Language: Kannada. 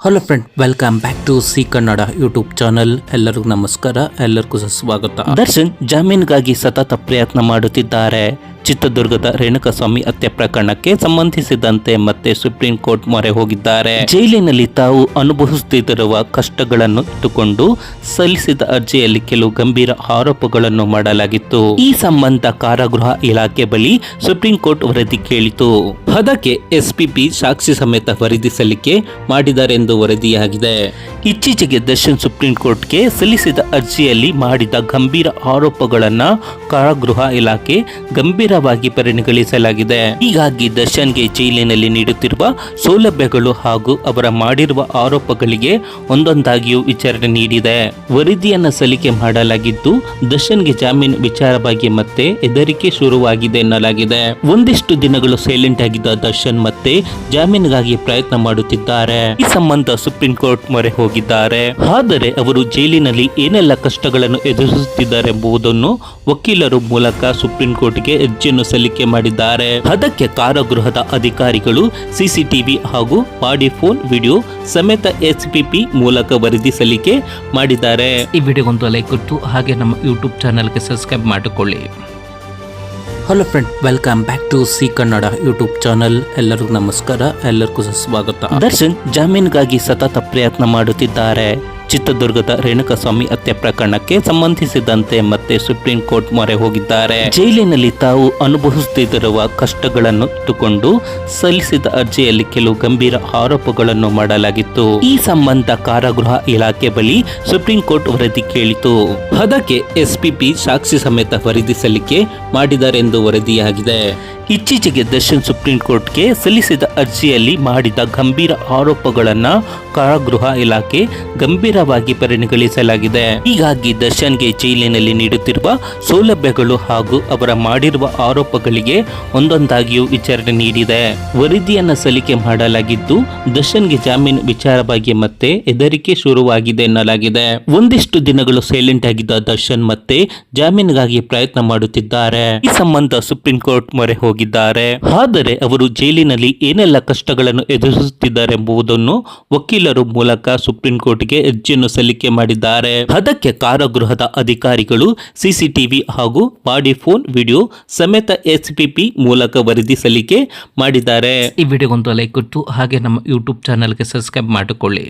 Hello friend, welcome back to C Kannada YouTube channel. ಎಲ್ಲರಿಗೂ ನಮಸ್ಕಾರ, ಎಲ್ಲರಿಗೂ ಸ್ವಾಗತ. ದರ್ಶನ್ ಜಾಮೀನಿಗಾಗಿ ಸತತ ಪ್ರಯತ್ನ ಮಾಡುತ್ತಿದ್ದಾರೆ. ಚಿತ್ರದುರ್ಗದ ರೇಣುಕಾಸ್ವಾಮಿ ಹತ್ಯೆ ಪ್ರಕರಣಕ್ಕೆ ಸಂಬಂಧಿಸಿದಂತೆ ಮತ್ತೆ ಸುಪ್ರೀಂ ಕೋರ್ಟ್ ಮೊರೆ ಹೋಗಿದ್ದಾರೆ. ಜೈಲಿನಲ್ಲಿ ತಾವು ಅನುಭವಿಸುತ್ತಿರುವ ಕಷ್ಟಗಳನ್ನು ಇಟ್ಟುಕೊಂಡು ಸಲ್ಲಿಸಿದ ಅರ್ಜಿಯಲ್ಲಿ ಕೆಲವು ಗಂಭೀರ ಆರೋಪಗಳನ್ನು ಮಾಡಲಾಗಿತ್ತು. ಈ ಸಂಬಂಧ ಕಾರಾಗೃಹ ಇಲಾಖೆ ಬಳಿ ಸುಪ್ರೀಂ ಕೋರ್ಟ್ ವರದಿ ಕೇಳಿತು. ಅದಕ್ಕೆ ಎಸ್ಪಿಪಿ ಸಾಕ್ಷಿ ಸಮೇತ ವರದಿ ಸಲ್ಲಿಕೆ ಮಾಡಿದ್ದಾರೆಂದು ವರದಿಯಾಗಿದೆ. ಇತ್ತೀಚೆಗೆ ದರ್ಶನ್ ಸುಪ್ರೀಂ ಕೋರ್ಟ್ಗೆ ಸಲ್ಲಿಸಿದ ಅರ್ಜಿಯಲ್ಲಿ ಮಾಡಿದ ಗಂಭೀರ ಆರೋಪಗಳನ್ನ ಕಾರಾಗೃಹ ಇಲಾಖೆ ಗಂಭೀರವಾಗಿ ಪರಿಗಣಿಸಲಾಗಿದೆ. ಹೀಗಾಗಿ ದರ್ಶನ್ಗೆ ಜೈಲಿನಲ್ಲಿ ನೀಡುತ್ತಿರುವ ಸೌಲಭ್ಯಗಳು ಹಾಗೂ ಅವರ ಮಾಡಿರುವ ಆರೋಪಗಳಿಗೆ ಒಂದೊಂದಾಗಿಯೂ ವಿಚಾರಣೆ ನೀಡಿದೆ. ವರದಿಯನ್ನ ಸಲ್ಲಿಕೆ ಮಾಡಲಾಗಿದ್ದು, ದರ್ಶನ್ಗೆ ಜಾಮೀನು ವಿಚಾರವಾಗಿ ಮತ್ತೆ ಹೆದರಿಕೆ ಶುರುವಾಗಿದೆ ಎನ್ನಲಾಗಿದೆ. ಒಂದಿಷ್ಟು ದಿನಗಳು ಸೈಲೆಂಟ್ ಆಗಿದ್ದ ದರ್ಶನ್ ಮತ್ತೆ ಜಾಮೀನಿಗಾಗಿ ಪ್ರಯತ್ನ ಮಾಡುತ್ತಿದ್ದಾರೆ. ಈ ಸಂಬಂಧ ಸುಪ್ರೀಂ ಕೋರ್ಟ್ ಮೊರೆ ಹೋಗಿದ್ದಾರೆ. ಆದರೆ ಅವರು ಜೈಲಿನಲ್ಲಿ ಏನೆಲ್ಲ ಕಷ್ಟಗಳನ್ನು ಎದುರಿಸುತ್ತಿದ್ದಾರೆ ಎಂಬುದನ್ನು ವಕೀಲರು ಮೂಲಕ ಸುಪ್ರೀಂ ಕೋರ್ಟ್ಗೆ ಅರ್ಜಿಯನ್ನು ಸಲ್ಲಿಕೆ ಮಾಡಿದ್ದಾರೆ. ಅದಕ್ಕೆ ಕಾರಾಗೃಹದ ಅಧಿಕಾರಿಗಳು ಸಿಸಿಟಿವಿ ಹಾಗೂ ಬಾಡಿ ಫೋನ್ ವಿಡಿಯೋ ಸಮೇತ ಎಸ್ಪಿಪಿ ಮೂಲಕ ವರದಿ ಸಲ್ಲಿಕೆ ಮಾಡಿದ್ದಾರೆ. ಈ ವಿಡಿಯೋಗೊಂದು ಲೈಕ್ ಕೊಟ್ಟು ಹಾಗೆ ನಮ್ಮ ಯೂಟ್ಯೂಬ್ ಚಾನಲ್ಗೆ ಸಬ್ಸ್ಕ್ರೈಬ್ ಮಾಡಿಕೊಳ್ಳಿ. Hello friend, welcome back to C Kannada YouTube channel. ಎಲ್ಲರಿಗೂ ನಮಸ್ಕಾರ, ಎಲ್ಲರಿಗೂ ಸ್ವಾಗತ. ದರ್ಶನ್ ಜಾಮೀನಿಗಾಗಿ ಸತತ ಪ್ರಯತ್ನ ಮಾಡುತ್ತಿದ್ದಾರೆ. ಚಿತ್ರದುರ್ಗದ ರೇಣುಕಾಸ್ವಾಮಿ ಹತ್ಯೆ ಪ್ರಕರಣಕ್ಕೆ ಸಂಬಂಧಿಸಿದಂತೆ ಮತ್ತೆ ಸುಪ್ರೀಂ ಕೋರ್ಟ್ ಮೊರೆ ಹೋಗಿದ್ದಾರೆ. ಜೈಲಿನಲ್ಲಿ ತಾವು ಅನುಭವಿಸುತ್ತಿರುವ ಕಷ್ಟಗಳನ್ನು ಇಟ್ಟುಕೊಂಡು ಸಲ್ಲಿಸಿದ ಅರ್ಜಿಯಲ್ಲಿ ಕೆಲವು ಗಂಭೀರ ಆರೋಪಗಳನ್ನು ಮಾಡಲಾಗಿತ್ತು. ಈ ಸಂಬಂಧ ಕಾರಾಗೃಹ ಇಲಾಖೆ ಬಳಿ ಸುಪ್ರೀಂ ಕೋರ್ಟ್ ವರದಿ ಕೇಳಿತು. ಅದಕ್ಕೆ ಎಸ್ಪಿಪಿ ಸಾಕ್ಷಿ ಸಮೇತ ವರದಿ ಸಲ್ಲಿಕೆ ಮಾಡಿದ್ದಾರೆಂದು ವರದಿಯಾಗಿದೆ. ಇತ್ತೀಚೆಗೆ ದರ್ಶನ್ ಸುಪ್ರೀಂ ಕೋರ್ಟ್ಗೆ ಸಲ್ಲಿಸಿದ ಅರ್ಜಿಯಲ್ಲಿ ಮಾಡಿದ ಗಂಭೀರ ಆರೋಪಗಳನ್ನ ಕಾರಾಗೃಹ ಇಲಾಖೆ ಗಂಭೀರವಾಗಿ ಪರಿಗಣಿಸಲಾಗಿದೆ. ಹೀಗಾಗಿ ದರ್ಶನ್ಗೆ ಜೈಲಿನಲ್ಲಿ ನೀಡುತ್ತಿರುವ ಸೌಲಭ್ಯಗಳು ಹಾಗೂ ಅವರ ಮಾಡಿರುವ ಆರೋಪಗಳಿಗೆ ಒಂದೊಂದಾಗಿಯೂ ವಿಚಾರಣೆ ನೀಡಿದೆ. ವರದಿಯನ್ನ ಸಲ್ಲಿಕೆ ಮಾಡಲಾಗಿದ್ದು, ದರ್ಶನ್ಗೆ ಜಾಮೀನು ವಿಚಾರವಾಗಿ ಮತ್ತೆ ಹೆದರಿಕೆ ಶುರುವಾಗಿದೆ ಎನ್ನಲಾಗಿದೆ. ಒಂದಿಷ್ಟು ದಿನಗಳು ಸೈಲೆಂಟ್ ಆಗಿದ್ದ ದರ್ಶನ್ ಮತ್ತೆ ಜಾಮೀನಿಗಾಗಿ ಪ್ರಯತ್ನ ಮಾಡುತ್ತಿದ್ದಾರೆ. ಈ ಸಂಬಂಧ ಸುಪ್ರೀಂ ಕೋರ್ಟ್ ಮೊರೆ ಹೋಗಿದ್ದಾರೆ. ಆದರೆ ಅವರು ಜೈಲಿನಲ್ಲಿ ಏನೆಲ್ಲ ಕಷ್ಟಗಳನ್ನು ಎದುರಿಸುತ್ತಿದ್ದಾರೆ ಎಂಬುದನ್ನು ವಕೀಲರು ಮೂಲಕ ಸುಪ್ರೀಂ ಕೋರ್ಟ್ಗೆ ಅರ್ಜಿಯನ್ನು ಸಲ್ಲಿಕೆ ಮಾಡಿದ್ದಾರೆ. ಅದಕ್ಕೆ ಕಾರಾಗೃಹದ ಅಧಿಕಾರಿಗಳು ಸಿಸಿಟಿವಿ ಹಾಗೂ ಬಾಡಿ ಫೋನ್ ವಿಡಿಯೋ ಸಮೇತ ಎಸ್ಪಿಪಿ ಮೂಲಕ ವರದಿ ಸಲ್ಲಿಕೆ ಮಾಡಿದ್ದಾರೆ. ಈ ವಿಡಿಯೋಗೊಂದು ಲೈಕ್ ಕೊಟ್ಟು ಹಾಗೆ ನಮ್ಮ ಯೂಟ್ಯೂಬ್ ಚಾನಲ್ಗೆ ಸಬ್ಸ್ಕ್ರೈಬ್ ಮಾಡಿಕೊಳ್ಳಿ.